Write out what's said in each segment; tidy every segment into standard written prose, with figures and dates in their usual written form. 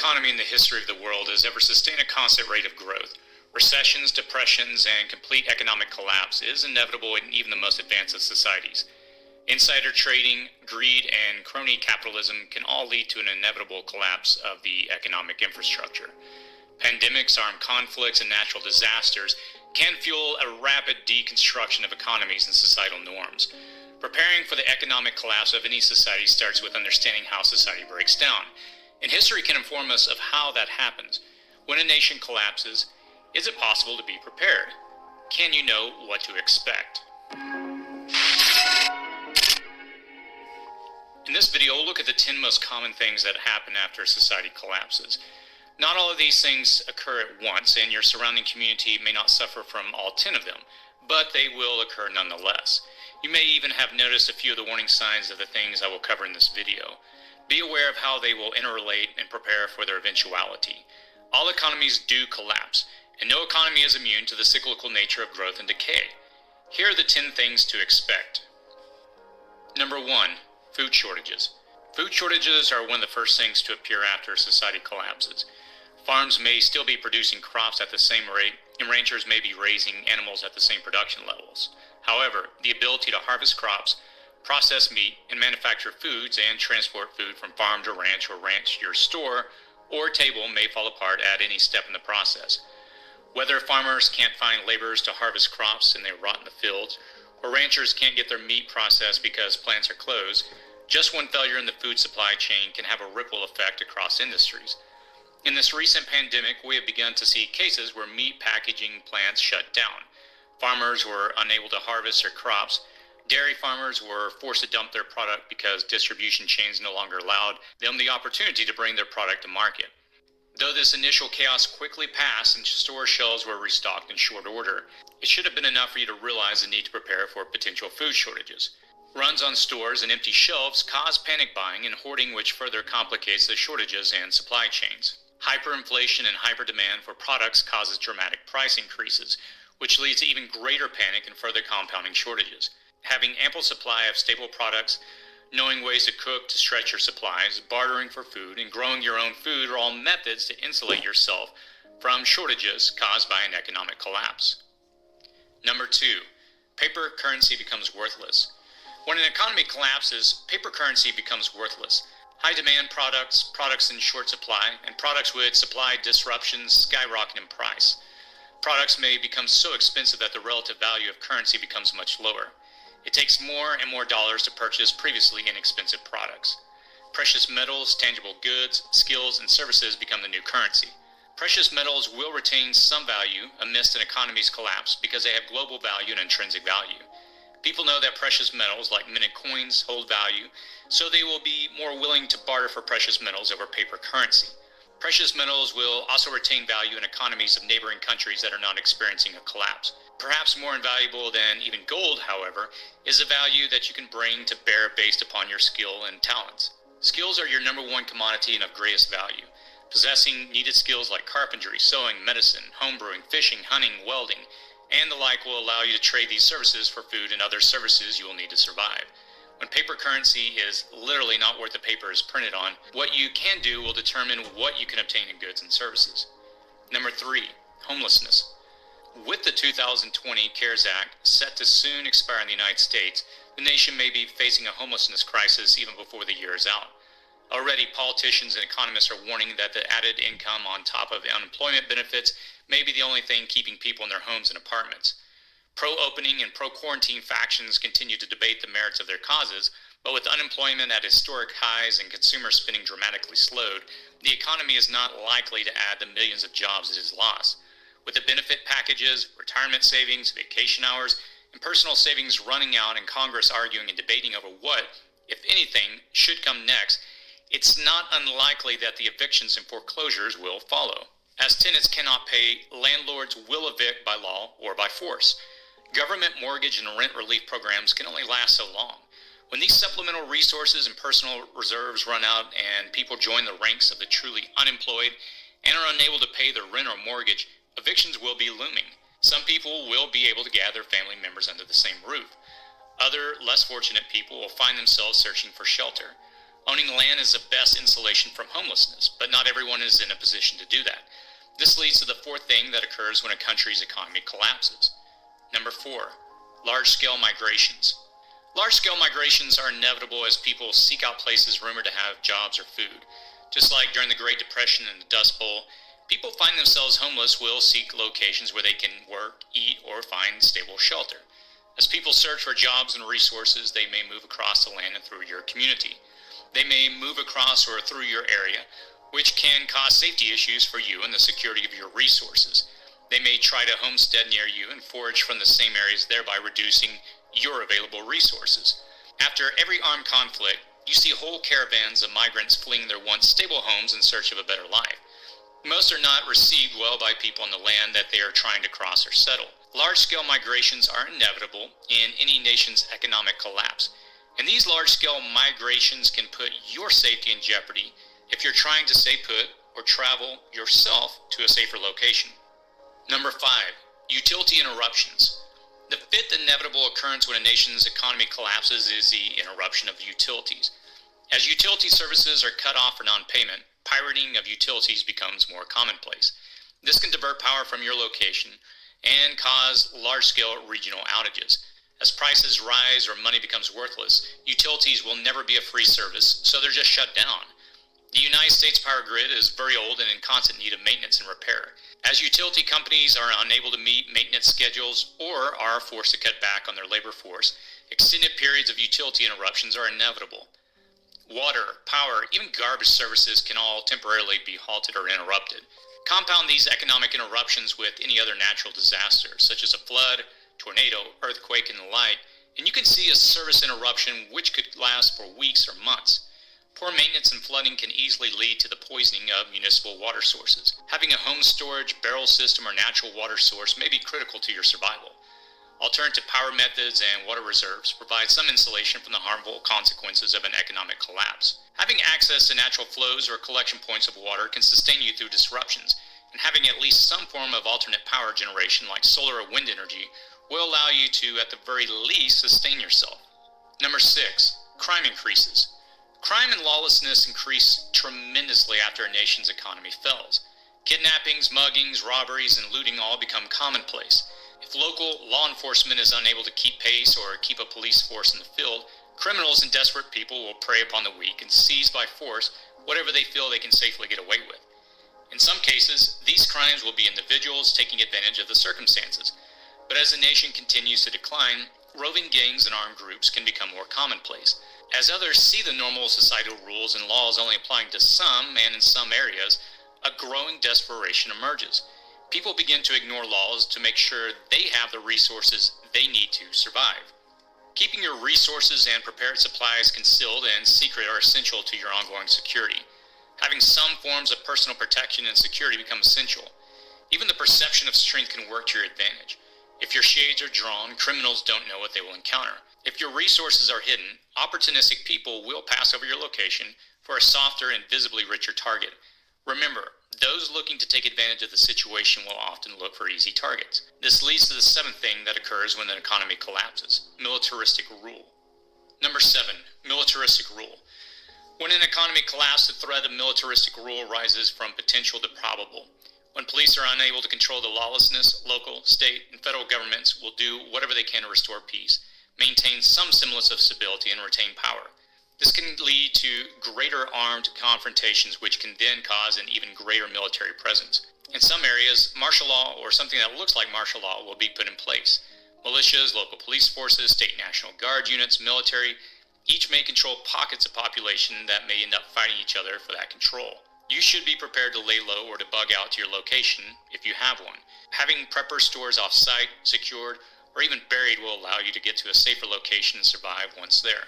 economy in the history of the world has ever sustained a constant rate of growth. Recessions, depressions, and complete economic collapse is inevitable in even the most advanced of societies. Insider trading, greed, and crony capitalism can all lead to an inevitable collapse of the economic infrastructure. Pandemics, armed conflicts, and natural disasters can fuel a rapid deconstruction of economies and societal norms. Preparing for the economic collapse of any society starts with understanding how society breaks down. And history can inform us of how that happens. When a nation collapses, is it possible to be prepared? Can you know what to expect? In this video, we'll look at the 10 most common things that happen after a society collapses. Not all of these things occur at once, and your surrounding community may not suffer from all 10 of them, but they will occur nonetheless. You may even have noticed a few of the warning signs of the things I will cover in this video. Be aware of how they will interrelate and prepare for their eventuality. All economies do collapse, and no economy is immune to the cyclical nature of growth and decay. Here are the 10 things to expect. Number 1. Food shortages. Food shortages are one of the first things to appear after a society collapses. Farms may still be producing crops at the same rate, and ranchers may be raising animals at the same production levels. However, the ability to harvest crops, process meat, and manufacture foods and transport food from farm to ranch or ranch to your store or table may fall apart at any step in the process. Whether farmers can't find laborers to harvest crops and they rot in the fields, or ranchers can't get their meat processed because plants are closed, just one failure in the food supply chain can have a ripple effect across industries. In this recent pandemic, we have begun to see cases where meat packaging plants shut down. Farmers were unable to harvest their crops. Dairy farmers were forced to dump their product because distribution chains no longer allowed them the opportunity to bring their product to market. Though this initial chaos quickly passed and store shelves were restocked in short order, it should have been enough for you to realize the need to prepare for potential food shortages. Runs on stores and empty shelves cause panic buying and hoarding, which further complicates the shortages and supply chains. Hyperinflation and hyperdemand for products causes dramatic price increases, which leads to even greater panic and further compounding shortages. Having ample supply of staple products, knowing ways to cook to stretch your supplies, bartering for food, and growing your own food are all methods to insulate yourself from shortages caused by an economic collapse. Number 2, paper currency becomes worthless. When an economy collapses, paper currency becomes worthless. High demand products in short supply, and products with supply disruptions skyrocket in price. Products may become so expensive that the relative value of currency becomes much lower. It takes more and more dollars to purchase previously inexpensive products. Precious metals, tangible goods, skills, and services become the new currency. Precious metals will retain some value amidst an economy's collapse because they have global value and intrinsic value. People know that precious metals, like minted coins, hold value, so they will be more willing to barter for precious metals over paper currency. Precious metals will also retain value in economies of neighboring countries that are not experiencing a collapse. Perhaps more invaluable than even gold, however, is the value that you can bring to bear based upon your skill and talents. Skills are your number one commodity and of greatest value. Possessing needed skills like carpentry, sewing, medicine, homebrewing, fishing, hunting, welding, and the like will allow you to trade these services for food and other services you will need to survive. When paper currency is literally not worth the paper it's printed on, what you can do will determine what you can obtain in goods and services. Number 3, homelessness. With the 2020 CARES Act set to soon expire in the United States, the nation may be facing a homelessness crisis even before the year is out. Already, politicians and economists are warning that the added income on top of unemployment benefits may be the only thing keeping people in their homes and apartments. Pro-opening and pro-quarantine factions continue to debate the merits of their causes, but with unemployment at historic highs and consumer spending dramatically slowed, the economy is not likely to add the millions of jobs it has lost. With the benefit packages, retirement savings, vacation hours, and personal savings running out and Congress arguing and debating over what, if anything, should come next, it's not unlikely that the evictions and foreclosures will follow. As tenants cannot pay, landlords will evict by law or by force. Government mortgage and rent relief programs can only last so long. When these supplemental resources and personal reserves run out and people join the ranks of the truly unemployed and are unable to pay their rent or mortgage, evictions will be looming. Some people will be able to gather family members under the same roof. Other, less fortunate people will find themselves searching for shelter. Owning land is the best insulation from homelessness, but not everyone is in a position to do that. This leads to the fourth thing that occurs when a country's economy collapses. Number 4, large-scale migrations. Large-scale migrations are inevitable as people seek out places rumored to have jobs or food. Just like during the Great Depression and the Dust Bowl, people find themselves homeless will seek locations where they can work, eat, or find stable shelter. As people search for jobs and resources, they may move across the land and through your community. They may move across or through your area, which can cause safety issues for you and the security of your resources. They may try to homestead near you and forage from the same areas, thereby reducing your available resources. After every armed conflict, you see whole caravans of migrants fleeing their once stable homes in search of a better life. Most are not received well by people on the land that they are trying to cross or settle. Large-scale migrations are inevitable in any nation's economic collapse, and these large-scale migrations can put your safety in jeopardy if you're trying to stay put or travel yourself to a safer location. Number 5, utility interruptions. The fifth inevitable occurrence when a nation's economy collapses is the interruption of utilities. As utility services are cut off for non-payment, pirating of utilities becomes more commonplace. This can divert power from your location and cause large-scale regional outages. As prices rise or money becomes worthless, utilities will never be a free service, so they're just shut down. The United States power grid is very old and in constant need of maintenance and repair. As utility companies are unable to meet maintenance schedules or are forced to cut back on their labor force, extended periods of utility interruptions are inevitable. Water, power, even garbage services can all temporarily be halted or interrupted. Compound these economic interruptions with any other natural disaster, such as a flood, tornado, earthquake, and the like, and you can see a service interruption which could last for weeks or months. Poor maintenance and flooding can easily lead to the poisoning of municipal water sources. Having a home storage, barrel system, or natural water source may be critical to your survival. Alternative power methods and water reserves provide some insulation from the harmful consequences of an economic collapse. Having access to natural flows or collection points of water can sustain you through disruptions, and having at least some form of alternate power generation like solar or wind energy will allow you to, at the very least, sustain yourself. Number 6, crime increases. Crime and lawlessness increase tremendously after a nation's economy fails. Kidnappings, muggings, robberies, and looting all become commonplace. If local law enforcement is unable to keep pace or keep a police force in the field, criminals and desperate people will prey upon the weak and seize by force whatever they feel they can safely get away with. In some cases, these crimes will be individuals taking advantage of the circumstances. But as the nation continues to decline, roving gangs and armed groups can become more commonplace. As others see the normal societal rules and laws only applying to some, and in some areas, a growing desperation emerges. People begin to ignore laws to make sure they have the resources they need to survive. Keeping your resources and prepared supplies concealed and secret are essential to your ongoing security. Having some forms of personal protection and security become essential. Even the perception of strength can work to your advantage. If your shades are drawn, criminals don't know what they will encounter. If your resources are hidden, opportunistic people will pass over your location for a softer and visibly richer target. Remember, those looking to take advantage of the situation will often look for easy targets. This leads to the seventh thing that occurs when an economy collapses: militaristic rule. Number 7, militaristic rule. When an economy collapses, the threat of militaristic rule rises from potential to probable. When police are unable to control the lawlessness, local, state, and federal governments will do whatever they can to restore peace, maintain some semblance of stability, and retain power. This can lead to greater armed confrontations, which can then cause an even greater military presence. In some areas, martial law or something that looks like martial law will be put in place. Militias, local police forces, state National Guard units, military, each may control pockets of population that may end up fighting each other for that control. You should be prepared to lay low or to bug out to your location if you have one. Having prepper stores off-site, secured, or even buried will allow you to get to a safer location and survive once there.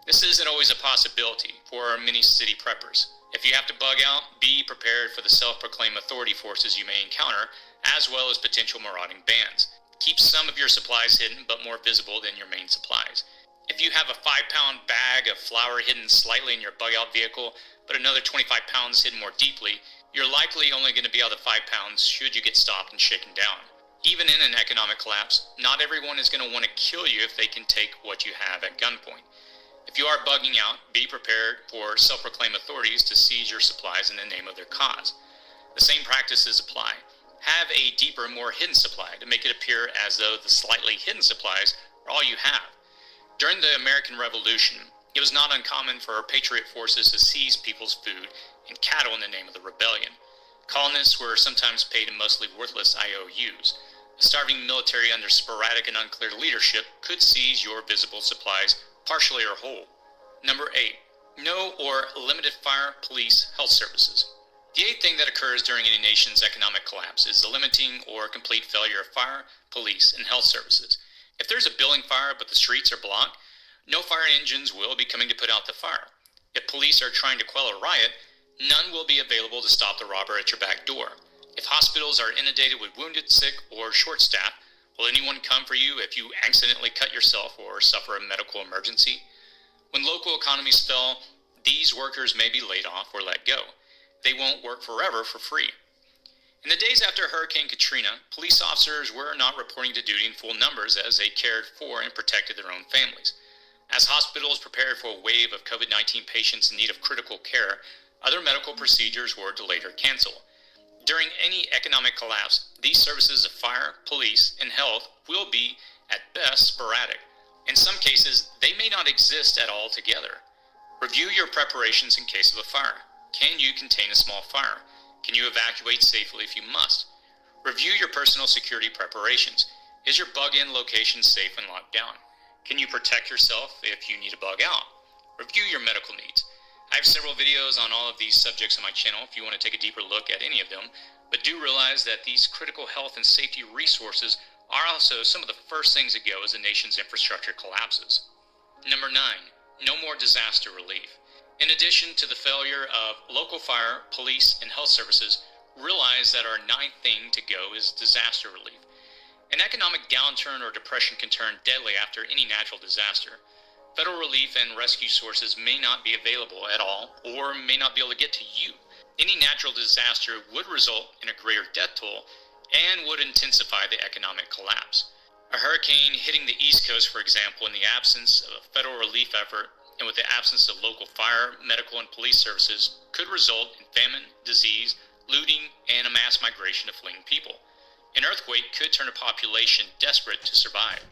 This isn't always a possibility for many city preppers. If you have to bug out, be prepared for the self-proclaimed authority forces you may encounter, as well as potential marauding bands. Keep some of your supplies hidden but more visible than your main supplies. If you have a 5-pound bag of flour hidden slightly in your bug-out vehicle, but another 25 pounds hidden more deeply, you're likely only going to be out of 5 pounds should you get stopped and shaken down. Even in an economic collapse, not everyone is going to want to kill you if they can take what you have at gunpoint. If you are bugging out, be prepared for self-proclaimed authorities to seize your supplies in the name of their cause. The same practices apply. Have a deeper, more hidden supply to make it appear as though the slightly hidden supplies are all you have. During the American Revolution, it was not uncommon for patriot forces to seize people's food and cattle in the name of the rebellion. Colonists were sometimes paid in mostly worthless IOUs. A starving military under sporadic and unclear leadership could seize your visible supplies partially or whole. Number 8. No or limited fire, police, health services. The 8th thing that occurs during any nation's economic collapse is the limiting or complete failure of fire, police, and health services. If there's a building fire but the streets are blocked, no fire engines will be coming to put out the fire. If police are trying to quell a riot, none will be available to stop the robber at your back door. If hospitals are inundated with wounded, sick, or short-staffed, will anyone come for you if you accidentally cut yourself or suffer a medical emergency? When local economies fail, these workers may be laid off or let go. They won't work forever for free. In the days after Hurricane Katrina, police officers were not reporting to duty in full numbers as they cared for and protected their own families. As hospitals prepared for a wave of COVID-19 patients in need of critical care, other medical procedures were delayed or canceled. During any economic collapse, these services of fire, police, and health will be, at best, sporadic. In some cases, they may not exist at all together. Review your preparations in case of a fire. Can you contain a small fire? Can you evacuate safely if you must? Review your personal security preparations. Is your bug-in location safe and locked down? Can you protect yourself if you need to bug out? Review your medical needs. I have several videos on all of these subjects on my channel if you want to take a deeper look at any of them, but do realize that these critical health and safety resources are also some of the first things that go as a nation's infrastructure collapses. Number 9, no more disaster relief. In addition to the failure of local fire, police, and health services, realize that our 9th thing to go is disaster relief. An economic downturn or depression can turn deadly after any natural disaster. Federal relief and rescue sources may not be available at all or may not be able to get to you. Any natural disaster would result in a greater death toll and would intensify the economic collapse. A hurricane hitting the East Coast, for example, in the absence of a federal relief effort and with the absence of local fire, medical, and police services could result in famine, disease, looting, and a mass migration of fleeing people. An earthquake could turn a population desperate to survive.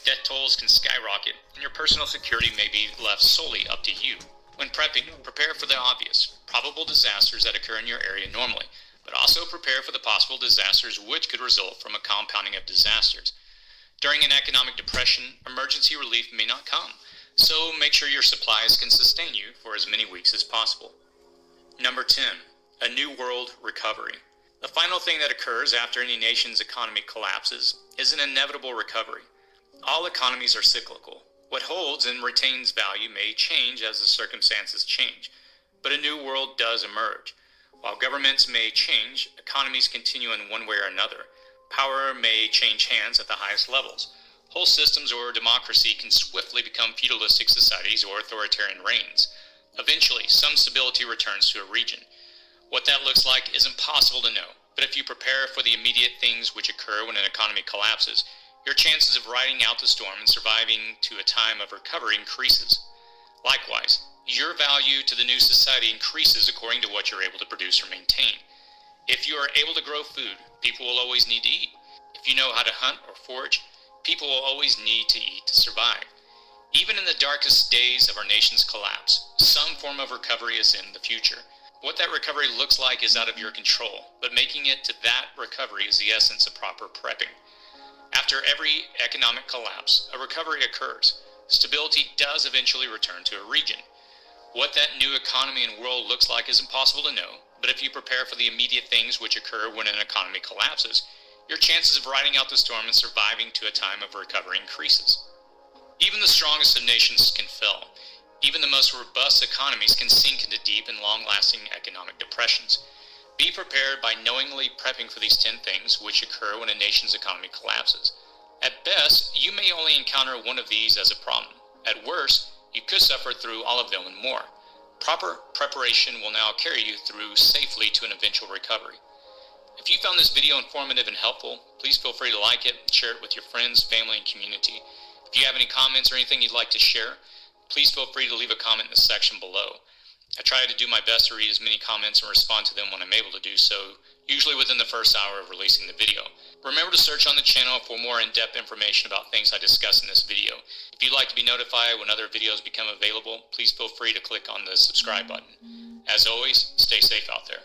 Death tolls can skyrocket, and your personal security may be left solely up to you. When prepping, prepare for the obvious, probable disasters that occur in your area normally, but also prepare for the possible disasters which could result from a compounding of disasters. During an economic depression, emergency relief may not come, so make sure your supplies can sustain you for as many weeks as possible. Number 10, a new world recovery. The final thing that occurs after any nation's economy collapses is an inevitable recovery. All economies are cyclical. What holds and retains value may change as the circumstances change, but a new world does emerge. While governments may change, economies continue in one way or another. Power may change hands at the highest levels. Whole systems or democracy can swiftly become feudalistic societies or authoritarian reigns. Eventually, some stability returns to a region. What that looks like is impossible to know, but if you prepare for the immediate things which occur when an economy collapses, your chances of riding out the storm and surviving to a time of recovery increases. Likewise, your value to the new society increases according to what you're able to produce or maintain. If you are able to grow food, people will always need to eat. If you know how to hunt or forage, people will always need to eat to survive. Even in the darkest days of our nation's collapse, some form of recovery is in the future. What that recovery looks like is out of your control, but making it to that recovery is the essence of proper prepping. After every economic collapse, a recovery occurs. Stability does eventually return to a region. What that new economy and world looks like is impossible to know, but if you prepare for the immediate things which occur when an economy collapses, your chances of riding out the storm and surviving to a time of recovery increases. Even the strongest of nations can fail. Even the most robust economies can sink into deep and long-lasting economic depressions. Be prepared by knowingly prepping for these 10 things which occur when a nation's economy collapses. At best, you may only encounter one of these as a problem. At worst, you could suffer through all of them and more. Proper preparation will now carry you through safely to an eventual recovery. If you found this video informative and helpful, please feel free to like it and share it with your friends, family, and community. If you have any comments or anything you'd like to share, please feel free to leave a comment in the section below. I try to do my best to read as many comments and respond to them when I'm able to do so, usually within the first hour of releasing the video. Remember to search on the channel for more in-depth information about things I discuss in this video. If you'd like to be notified when other videos become available, please feel free to click on the subscribe button. As always, stay safe out there.